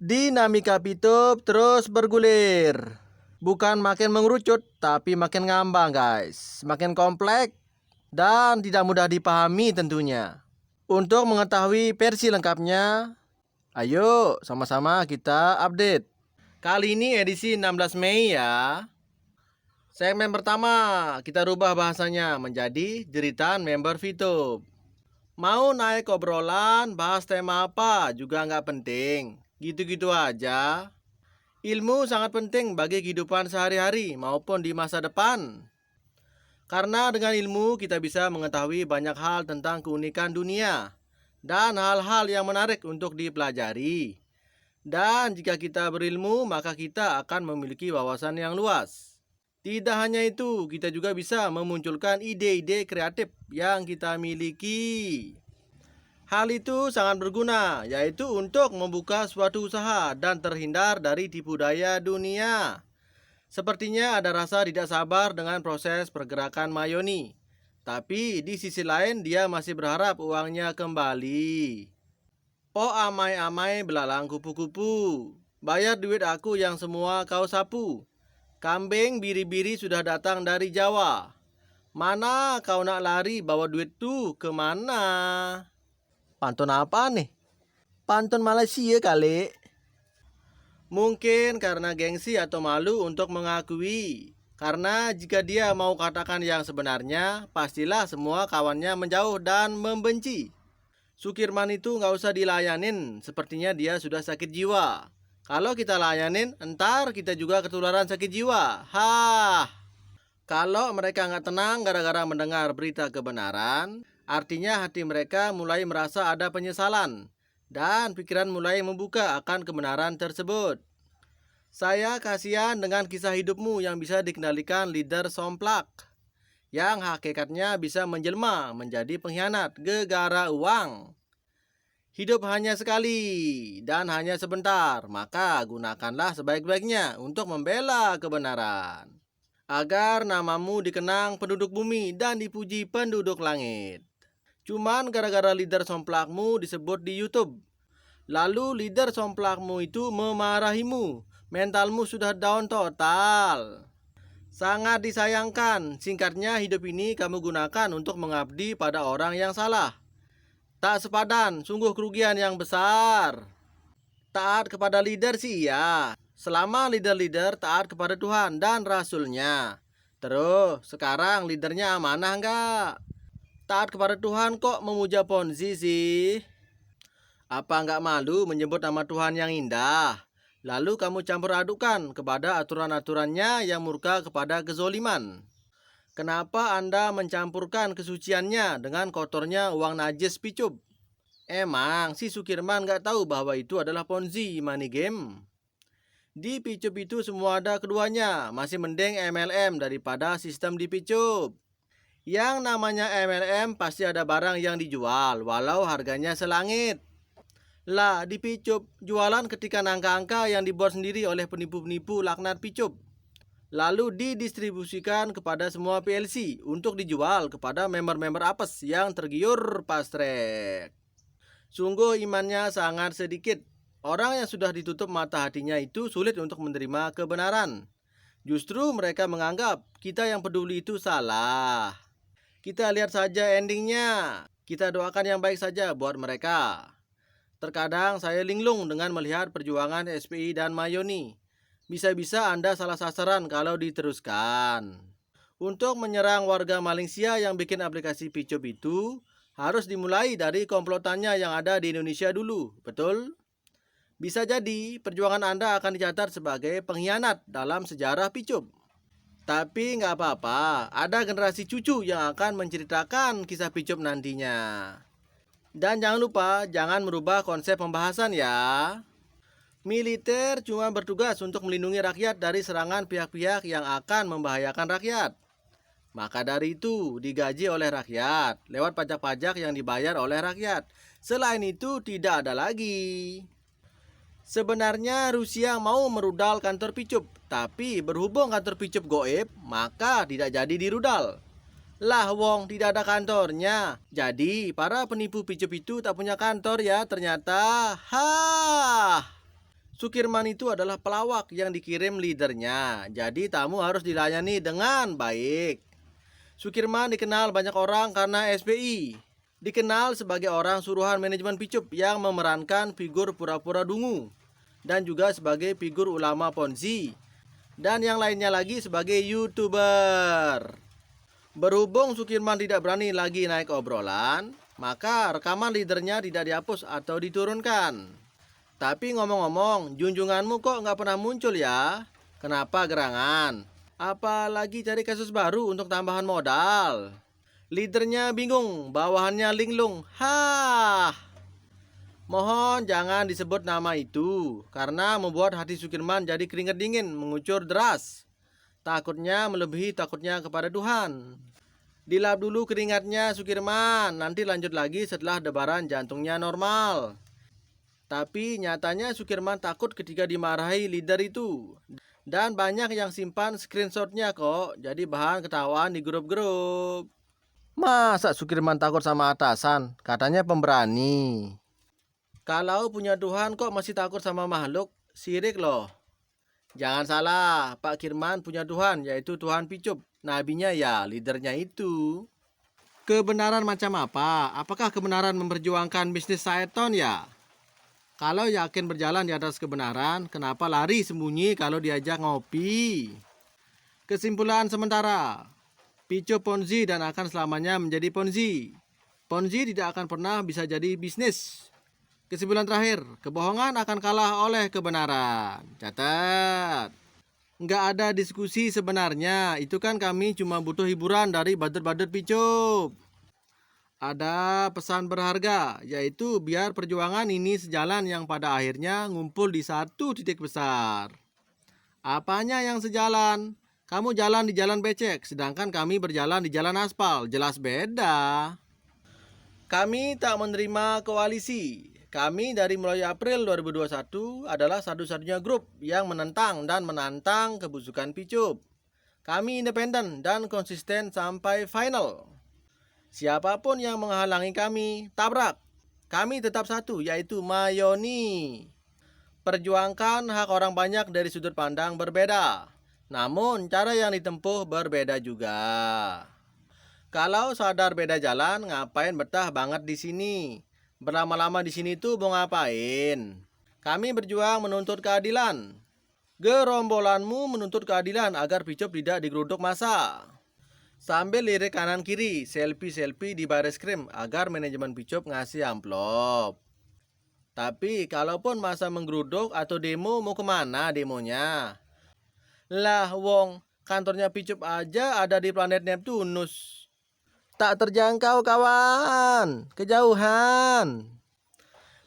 Dinamika Pitup terus bergulir. Bukan makin mengerucut, tapi makin ngambang guys. Makin kompleks dan tidak mudah dipahami tentunya. Untuk mengetahui versi lengkapnya, ayo sama-sama kita update. Kali ini edisi 16 Mei ya. Segmen pertama, kita rubah bahasanya menjadi jeritan member Pitup. Mau naik obrolan, bahas tema apa juga nggak penting. Gitu-gitu aja. Ilmu sangat penting bagi kehidupan sehari-hari maupun di masa depan. Karena dengan ilmu kita bisa mengetahui banyak hal tentang keunikan dunia dan hal-hal yang menarik untuk dipelajari. Dan jika kita berilmu, maka kita akan memiliki wawasan yang luas. Tidak hanya itu, kita juga bisa memunculkan ide-ide kreatif yang kita miliki. Hal itu sangat berguna, yaitu untuk membuka suatu usaha dan terhindar dari tipu daya dunia. Sepertinya ada rasa tidak sabar dengan proses pergerakan Mayoni. Tapi di sisi lain dia masih berharap uangnya kembali. Po amai-amai belalang kupu-kupu. Bayar duit aku yang semua kau sapu. Kambing biri-biri sudah datang dari Jawa. Mana kau nak lari bawa duit tuh kemana? Pantun apa nih? Pantun Malaysia kali. Mungkin karena gengsi atau malu untuk mengakui. Karena jika dia mau katakan yang sebenarnya, pastilah semua kawannya menjauh dan membenci. Sukirman itu nggak usah dilayanin, sepertinya dia sudah sakit jiwa. Kalau kita layanin, entar kita juga ketularan sakit jiwa. Hah. Kalau mereka nggak tenang gara-gara mendengar berita kebenaran, artinya hati mereka mulai merasa ada penyesalan dan pikiran mulai membuka akan kebenaran tersebut. Saya kasihan dengan kisah hidupmu yang bisa dikendalikan leader somplak, yang hakikatnya bisa menjelma menjadi pengkhianat gegara uang. Hidup hanya sekali dan hanya sebentar, maka gunakanlah sebaik-baiknya untuk membela kebenaran. Agar namamu dikenang penduduk bumi dan dipuji penduduk langit. Cuman gara-gara leader somplakmu disebut di YouTube. Lalu leader somplakmu itu memarahimu. Mentalmu sudah down total. Sangat disayangkan, singkatnya hidup ini kamu gunakan untuk mengabdi pada orang yang salah. Tak sepadan, sungguh kerugian yang besar. Taat kepada leader sih iya. Selama leader-leader taat kepada Tuhan dan Rasulnya. Terus, sekarang leadernya amanah enggak? Taat kepada Tuhan kok memuja Ponzi sih? Apa enggak malu menyebut nama Tuhan yang indah? Lalu kamu campur adukan kepada aturan-aturannya yang murka kepada kezoliman. Kenapa Anda mencampurkan kesuciannya dengan kotornya uang najis Picup? Emang si Sukirman nggak tahu bahwa itu adalah Ponzi money game? Di Picup itu semua ada keduanya, masih mending MLM daripada sistem di Picup. Yang namanya MLM pasti ada barang yang dijual, walau harganya selangit. Lah, di Picup, jualan ketika angka-angka yang dibuat sendiri oleh penipu-penipu laknat Picup. Lalu didistribusikan kepada semua PLC untuk dijual kepada member-member apes yang tergiur pastrek. Sungguh imannya sangat sedikit. Orang yang sudah ditutup mata hatinya itu sulit untuk menerima kebenaran. Justru mereka menganggap kita yang peduli itu salah. Kita lihat saja endingnya. Kita doakan yang baik saja buat mereka. Terkadang saya linglung dengan melihat perjuangan SPI dan Mayoni. Bisa-bisa Anda salah sasaran kalau diteruskan. Untuk menyerang warga Malaysia yang bikin aplikasi Picup itu, harus dimulai dari komplotannya yang ada di Indonesia dulu, betul? Bisa jadi perjuangan Anda akan dicatat sebagai pengkhianat dalam sejarah Picup. Tapi nggak apa-apa, ada generasi cucu yang akan menceritakan kisah Picup nantinya. Dan jangan lupa, jangan merubah konsep pembahasan ya. Militer cuma bertugas untuk melindungi rakyat dari serangan pihak-pihak yang akan membahayakan rakyat. Maka dari itu, digaji oleh rakyat, lewat pajak-pajak yang dibayar oleh rakyat. Selain itu, tidak ada lagi. Sebenarnya Rusia mau merudal kantor Picup, tapi berhubung kantor Picup goib, maka tidak jadi dirudal. Lah wong tidak ada kantornya. Jadi para penipu Picup itu tak punya kantor ya ternyata. Hah. Sukirman itu adalah pelawak yang dikirim leadernya, jadi tamu harus dilayani dengan baik. Sukirman dikenal banyak orang karena SPI. Dikenal sebagai orang suruhan manajemen Picup yang memerankan figur pura-pura dungu. Dan juga sebagai figur ulama Ponzi. Dan yang lainnya lagi sebagai YouTuber. Berhubung Sukirman tidak berani lagi naik obrolan, maka rekaman leadernya tidak dihapus atau diturunkan. Tapi ngomong-ngomong, junjunganmu kok nggak pernah muncul ya? Kenapa gerangan? Apalagi cari kasus baru untuk tambahan modal. Leadernya bingung, bawahannya linglung. Hah! Mohon jangan disebut nama itu, karena membuat hati Sukirman jadi keringat dingin, mengucur deras. Takutnya melebihi takutnya kepada Tuhan. Dilap dulu keringatnya Sukirman, nanti lanjut lagi setelah debaran jantungnya normal. Tapi nyatanya Sukirman takut ketika dimarahi leader itu. Dan banyak yang simpan screenshotnya kok, jadi bahan ketawaan di grup-grup. Masa Sukirman takut sama atasan? Katanya pemberani. Kalau punya Tuhan kok masih takut sama makhluk? Sirik loh. Jangan salah, Pak Kirman punya Tuhan, yaitu Tuhan Picup. Nabinya ya, leadernya itu. Kebenaran macam apa? Apakah kebenaran memperjuangkan bisnis Saeton ya? Kalau yakin berjalan di atas kebenaran, kenapa lari sembunyi kalau diajak ngopi? Kesimpulan sementara, Picup Ponzi dan akan selamanya menjadi Ponzi. Ponzi tidak akan pernah bisa jadi bisnis. Kesimpulan terakhir, kebohongan akan kalah oleh kebenaran. Catat. Nggak ada diskusi sebenarnya, itu kan kami cuma butuh hiburan dari badut-badut Picup. Ada pesan berharga, yaitu biar perjuangan ini sejalan yang pada akhirnya ngumpul di satu titik besar. Apanya yang sejalan? Kamu jalan di jalan becek, sedangkan kami berjalan di jalan aspal. Jelas beda. Kami tak menerima koalisi. Kami dari mulai April 2021 adalah satu-satunya grup yang menentang dan menantang kebusukan Picup. Kami independen dan konsisten sampai final. Siapapun yang menghalangi kami, tabrak. Kami tetap satu, yaitu Mayoni. Perjuangkan hak orang banyak dari sudut pandang berbeda. Namun cara yang ditempuh berbeda juga. Kalau sadar beda jalan, ngapain betah banget di sini? Berlama-lama di sini tuh mau ngapain? Kami berjuang menuntut keadilan. Gerombolanmu menuntut keadilan agar Picup tidak digeruduk massa. Sambil lirik kanan kiri, selfie-selfie di baris krim agar manajemen Picup ngasih amplop. Tapi kalaupun masa menggeruduk atau demo, mau kemana demonya? Lah wong, kantornya Picup aja ada di planet Neptunus. Tak terjangkau kawan, kejauhan.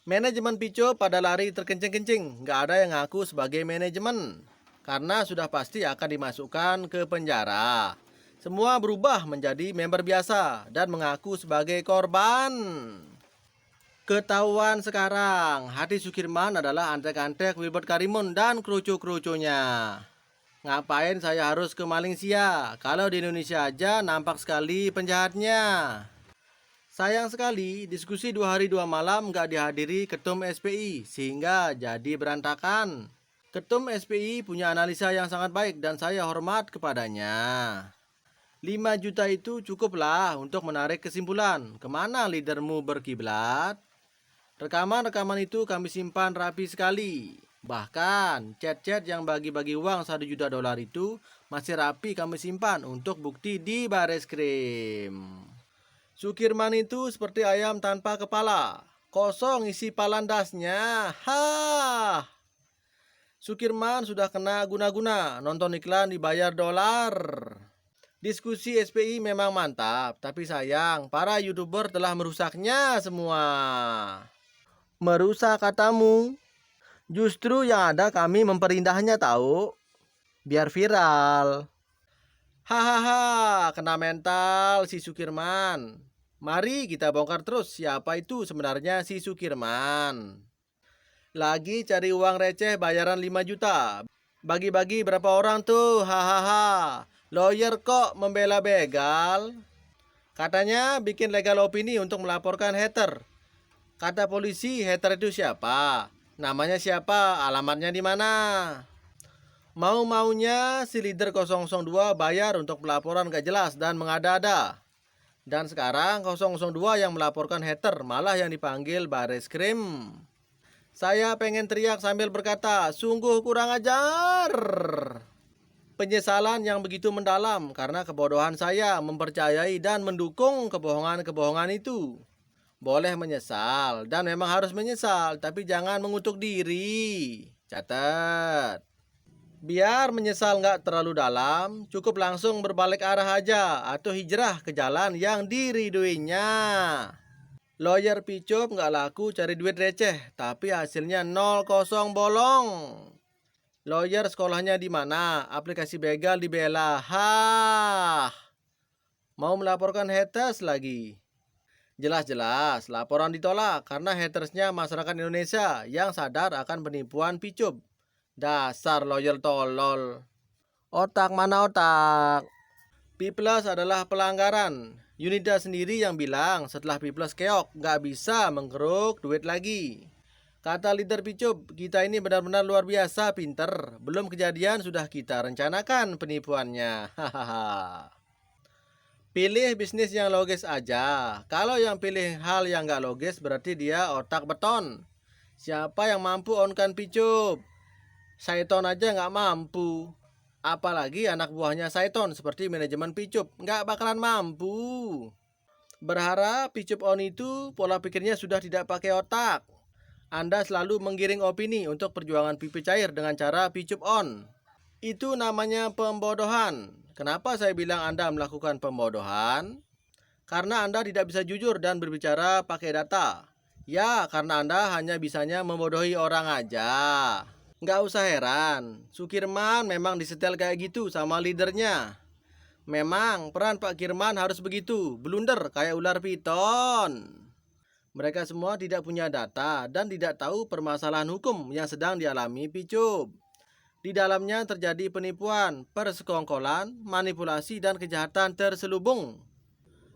Manajemen Picup pada lari terkencing-kencing, nggak ada yang ngaku sebagai manajemen. Karena sudah pasti akan dimasukkan ke penjara. Semua berubah menjadi member biasa dan mengaku sebagai korban. Ketahuan sekarang, hati Sukirman adalah antek-antek Wilbert Karimun dan kerucu-kerucunya. Ngapain saya harus ke Malaysia? Kalau di Indonesia aja nampak sekali penjahatnya. Sayang sekali, diskusi 2 hari 2 malam gak dihadiri Ketum SPI, sehingga jadi berantakan. Ketum SPI punya analisa yang sangat baik dan saya hormat kepadanya. 5 juta itu cukuplah untuk menarik kesimpulan. Kemana leadermu berkiblat? Rekaman-rekaman itu kami simpan rapi sekali. Bahkan chat-chat yang bagi-bagi uang 1 juta dolar itu masih rapi kami simpan untuk bukti di Bareskrim. Sukirman itu seperti ayam tanpa kepala, kosong isi palandasnya. Hah! Sukirman sudah kena guna-guna, nonton iklan dibayar dolar. Diskusi SPI memang mantap, tapi sayang para YouTuber telah merusaknya semua. Merusak katamu? Justru yang ada kami memperindahnya tahu. Biar viral. Hahaha, kena mental si Sukirman. Mari kita bongkar terus siapa itu sebenarnya si Sukirman. Lagi cari uang receh bayaran 5 juta. Bagi-bagi berapa orang tuh? Hahaha. Lawyer kok membela begal? Katanya bikin legal opini untuk melaporkan hater. Kata polisi, hater itu siapa? Namanya siapa? Alamatnya di mana? Mau-maunya si leader 002 bayar untuk pelaporan gak jelas dan mengada-ada. Dan sekarang 002 yang melaporkan hater malah yang dipanggil Bareskrim. Saya pengen teriak sambil berkata, sungguh kurang ajar. Penyesalan yang begitu mendalam karena kebodohan saya mempercayai dan mendukung kebohongan-kebohongan itu. Boleh menyesal dan memang harus menyesal, tapi jangan mengutuk diri. Catat. Biar menyesal nggak terlalu dalam, cukup langsung berbalik arah aja atau hijrah ke jalan yang diriduinya. Lawyer picup nggak laku cari duit receh, tapi hasilnya 0 bolong. Lawyer sekolahnya di mana? Aplikasi begal dibela. Hah. Mau melaporkan haters lagi. Jelas-jelas laporan ditolak karena hatersnya masyarakat Indonesia yang sadar akan penipuan picup. Dasar lawyer tolol. Otak mana otak? P+ adalah pelanggaran. Yunida sendiri yang bilang setelah P+ keok gak bisa menggeruk duit lagi. Kata leader picup, kita ini benar-benar luar biasa pinter. Belum kejadian sudah kita rencanakan penipuannya. Hahaha. Pilih bisnis yang logis aja. Kalau yang pilih hal yang gak logis berarti dia otak beton. Siapa yang mampu onkan picup? Saiton aja nggak mampu. Apalagi anak buahnya Saiton seperti manajemen picup. Nggak bakalan mampu. Berharap picup on itu pola pikirnya sudah tidak pakai otak. Anda selalu menggiring opini untuk perjuangan pipi cair dengan cara picup on. Itu namanya pembodohan. Kenapa saya bilang Anda melakukan pembodohan? Karena Anda tidak bisa jujur dan berbicara pakai data. Ya, karena Anda hanya bisanya membodohi orang aja. Nggak usah heran, Sukirman memang disetel kayak gitu sama leadernya. Memang peran Pak Kirman harus begitu, blunder kayak ular piton. Mereka semua tidak punya data dan tidak tahu permasalahan hukum yang sedang dialami picup. Di dalamnya terjadi penipuan, persekongkolan, manipulasi dan kejahatan terselubung.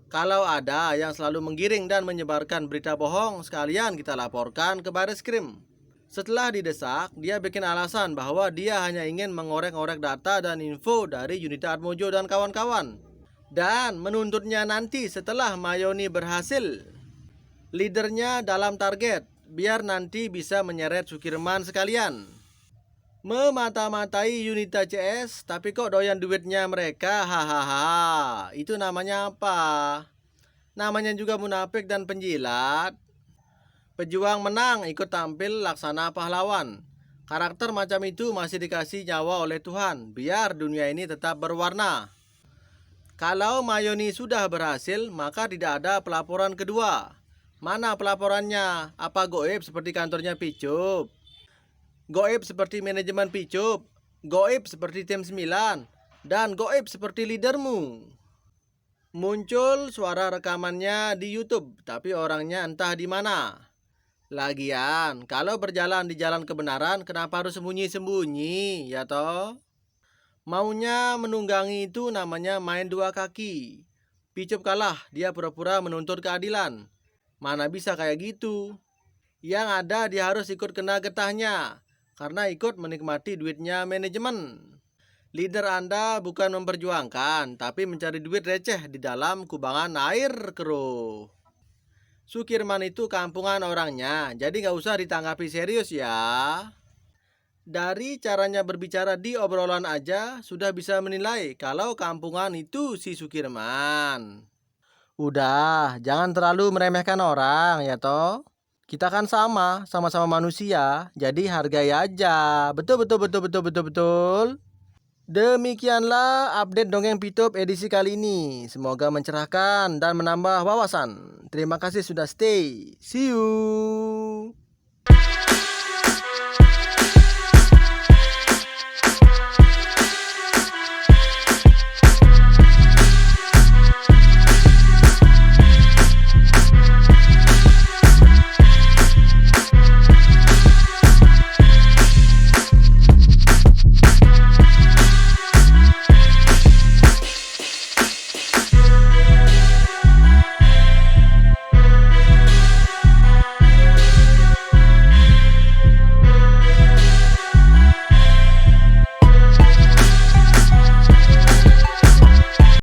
Kalau ada yang selalu menggiring dan menyebarkan berita bohong, sekalian kita laporkan ke Bareskrim. Setelah didesak, dia bikin alasan bahwa dia hanya ingin mengorek-ngorek data dan info dari Yunita Atmojo dan kawan-kawan. Dan menuntutnya nanti setelah Mayoni berhasil. Leadernya dalam target, biar nanti bisa menyeret Sukirman sekalian. Memata-matai Yunita CS, tapi kok doyan duitnya mereka, hahaha. Itu namanya apa? Namanya juga munafik dan penjilat. Pejuang menang ikut tampil laksana pahlawan. Karakter macam itu masih dikasih nyawa oleh Tuhan, biar dunia ini tetap berwarna. Kalau Mayoni sudah berhasil, maka tidak ada pelaporan kedua. Mana pelaporannya? Apa goib seperti kantornya picup? Goib seperti manajemen picup? Goib seperti tim 9? Dan goib seperti leadermu? Muncul suara rekamannya di YouTube, tapi orangnya entah di mana. Lagian, kalau berjalan di jalan kebenaran, kenapa harus sembunyi-sembunyi, ya toh? Maunya menunggangi itu namanya main dua kaki. Picup kalah, dia pura-pura menuntut keadilan. Mana bisa kayak gitu? Yang ada dia harus ikut kena getahnya, karena ikut menikmati duitnya manajemen. Leader Anda bukan memperjuangkan, tapi mencari duit receh di dalam kubangan air keruh. Sukirman itu kampungan orangnya, jadi nggak usah ditanggapi serius ya. Dari caranya berbicara di obrolan aja sudah bisa menilai kalau kampungan itu si Sukirman. Udah, jangan terlalu meremehkan orang ya toh. Kita kan sama-sama manusia, jadi hargai aja. Betul betul betul betul betul betul. Demikianlah update Dongeng Picup edisi kali ini. Semoga mencerahkan dan menambah wawasan. Terima kasih sudah stay. See you.